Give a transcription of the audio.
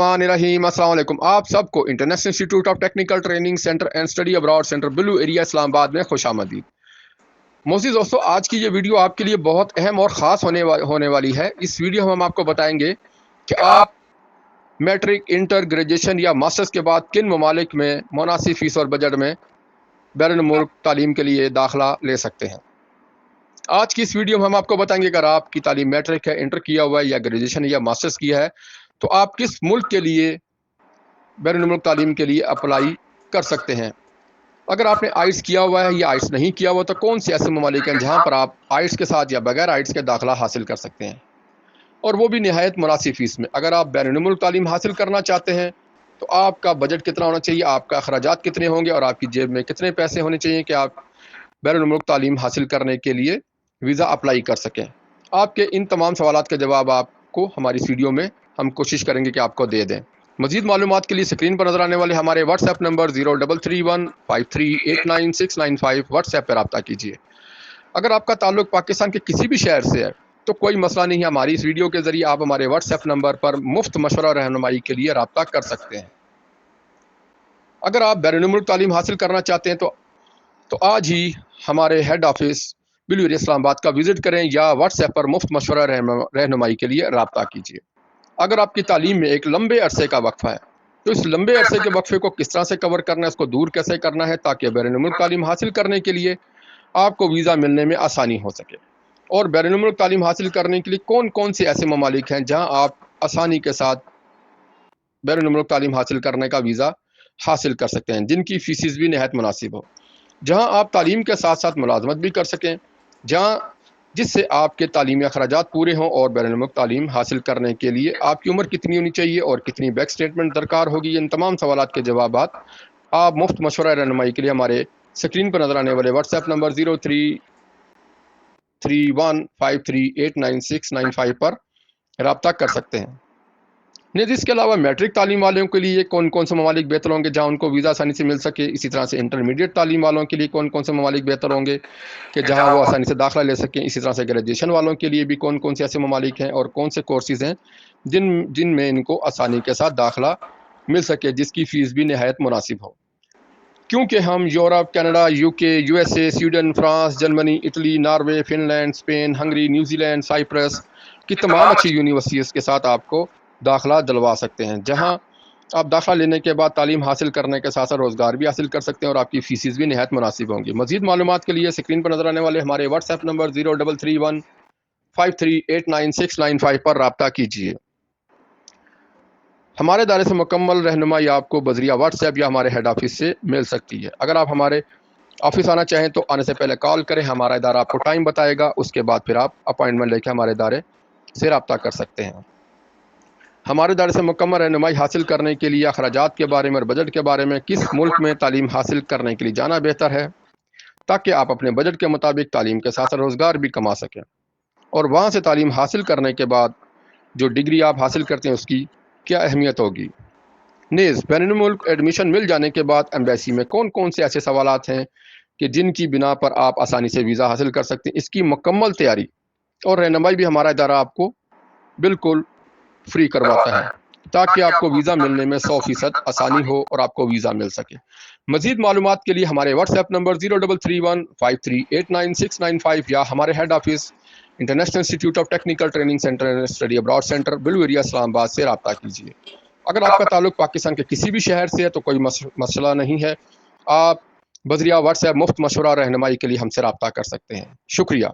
रहीम अस्सलाम वालेकुम। आप सबको international institute of technical training centre and study abroad centre blue area Islamabad में खुशामदीद। मोज़ीज़ दोस्तों, आज की ये वीडियो आपके लिए बहुत अहम और ख़ास होने वाली है। इस वीडियो में हम आपको बताएंगे कि आप मैट्रिक, इंटर, ग्रेजुएशन या मास्टर्स के बाद किन ममालिक में मुनासिब फ़ीस और बजट में बैरून मुल्क तालीम के लिए दाखिला ले सकते हैं। आज की इस वीडियो में हम आपको बताएंगे, अगर आपकी तालीम मैट्रिक है, इंटर किया हुआ है या ग्रेजुएशन या मास्टर्स किया है, तो आप किस मुल्क के लिए बैरून मुल्क तालीम के लिए अप्लाई कर सकते हैं। अगर आपने आइट्स किया हुआ है या आइट्स नहीं किया हुआ, तो कौन से ऐसे ममालिक हैं जहां पर आप आइट्स के साथ या बगैर आइट्स के दाखिला हासिल कर सकते हैं, और वो भी निहायत मुनासिब फीस में। अगर आप बैरून मुल्क तालीम हासिल करना चाहते हैं तो आपका बजट कितना होना चाहिए, आपका अखराजात कितने होंगे और आपकी जेब में कितने पैसे होने चाहिए कि आप बैरून मुल्क तालीम हासिल करने के लिए वीज़ा अप्लाई कर सकें। आपके इन तमाम सवालात के जवाब आपको हमारी इस वीडियो में हम कोशिश करेंगे कि आपको दे दें। मज़ीद मालूमात के लिए स्क्रीन पर नजर आने वाले हमारे व्हाट्सएप नंबर 0331538995 व्हाट्सएप पर रब्ता कीजिए। अगर आपका ताल्लुक पाकिस्तान के किसी भी शहर से है तो कोई मसला नहीं है, हमारी इस वीडियो के जरिए आप हमारे व्हाट्सएप नंबर पर मुफ्त मशवरा रहनुमाई के लिए रब्ता कर सकते हैं। अगर आप बैरून मुल्क तालीम हासिल करना चाहते हैं तो आज ही हमारे head office blue area Islamabad का विजिट करें या व्हाट्सएप पर मुफ्त मशवरा रहनुमाई के लिए रब्ता कीजिए। अगर आपकी तालीम में एक लंबे अरसे का वक्फा है तो इस लंबे अरसे के वक्फे को किस तरह से कवर करना है, इसको दूर कैसे करना है, ताकि बैरून मुल्क तालीम हासिल करने के लिए आपको वीज़ा मिलने में आसानी हो सके। और बैरून मुल्क तालीम हासिल करने के लिए कौन कौन से ऐसे ममालिक हैं जहां आप आसानी के साथ बैरून मुल्क तालीम हासिल करने का वीज़ा हासिल कर सकते हैं, जिनकी फीसिस भी नहायत मुनासिब हो, जहां आप तालीम के साथ साथ मुलाजमत भी कर सकें, जिससे आपके तालीमी अखराजात पूरे हों। और बैरून मुल्क तालीम हासिल करने के लिए आपकी उम्र कितनी होनी चाहिए और कितनी बैंक स्टेटमेंट दरकार होगी, इन तमाम सवालात के जवाब आप मुफ्त मशवरा रहनुमाई के लिए हमारे स्क्रीन पर नजर आने वाले व्हाट्सएप नंबर 0331538995 पर रब्ता कर सकते हैं। नहीं, इसके अलावा मैट्रिक तालीम वालों के लिए कौन कौन से ममालिक बेहतर होंगे जहां उनको वीज़ा आसानी से मिल सके, इसी तरह से इंटरमीडिएट तालीम वालों के लिए कौन कौन से ममालिक बेहतर होंगे कि जहां वो आसानी से दाखिला ले सकें, इसी तरह से ग्रेजुएशन वालों के लिए भी कौन कौन से ऐसे ममालिक हैं और कौन से कोर्सेज़ हैं जिनमें इनको आसानी के साथ दाखिला मिल सके, जिसकी फ़ीस भी नहायत मुनासिब हो। क्योंकि हम Europe, Canada, UK, USA, Sweden, France, Germany, Italy, Norway, Finland, Spain, Hungary, New Zealand, Cyprus की तमाम अच्छी यूनिवर्सिटीज़ के साथ आपको दाखिला दिलवा सकते हैं, जहां आप दाखिला लेने के बाद तालीम हासिल करने के साथ साथ रोज़गार भी हासिल कर सकते हैं और आपकी फ़ीसिस भी नहायत मुनासिब होंगी। मज़ीद मालूमात के लिए स्क्रीन पर नजर आने वाले हमारे व्हाट्सएप नंबर 0331538995 पर रब्ता कीजिए। हमारे दायरे से मुकम्मल रहनुमाई आपको बजरिया व्हाट्सएप या हमारे हेड ऑफिस से मिल सकती है। अगर आप हमारे ऑफिस आना चाहें तो आने से पहले कॉल करें, हमारा इदारा आपको टाइम बताएगा, उसके बाद फिर आप अपॉइंटमेंट लेकर हमारे इदारे से रब्ता कर सकते हैं। हमारे दायरे से मुकम्मल रहनुमाई हासिल करने के लिए अखराजात के बारे में और बजट के बारे में, किस मुल्क में तालीम हासिल करने के लिए जाना बेहतर है ताकि आप अपने बजट के मुताबिक तालीम के साथ साथ रोज़गार भी कमा सकें, और वहाँ से तालीम हासिल करने के बाद जो डिग्री आप हासिल करते हैं उसकी क्या अहमियत होगी। नेज़ बैरून मुल्क एडमिशन मिल जाने के बाद एम्बेसी में कौन कौन से ऐसे सवालात हैं कि जिनकी बिना पर आप आसानी से वीज़ा हासिल कर सकते हैं, इसकी मुकम्मल तैयारी और रहनुमाई भी हमारा इदारा आपको बिल्कुल फ्री करवाता है, ताकि आपको वीज़ा मिलने में 100% आसानी हो और आपको वीज़ा मिल सके। मज़ीद मालूमात के लिए हमारे व्हाट्सएप नंबर 0331538995 या हमारे head office international institute of technical training centre and study abroad centre blue area Islamabad से रब्ता कीजिए। अगर आपका ताल्लुक पाकिस्तान के किसी भी शहर से है तो कोई मसला नहीं है, आप बजरिया व्हाट्सएप मुफ्त मशवरा रहनुमाई के लिए हमसे रब्ता कर सकते हैं। शुक्रिया।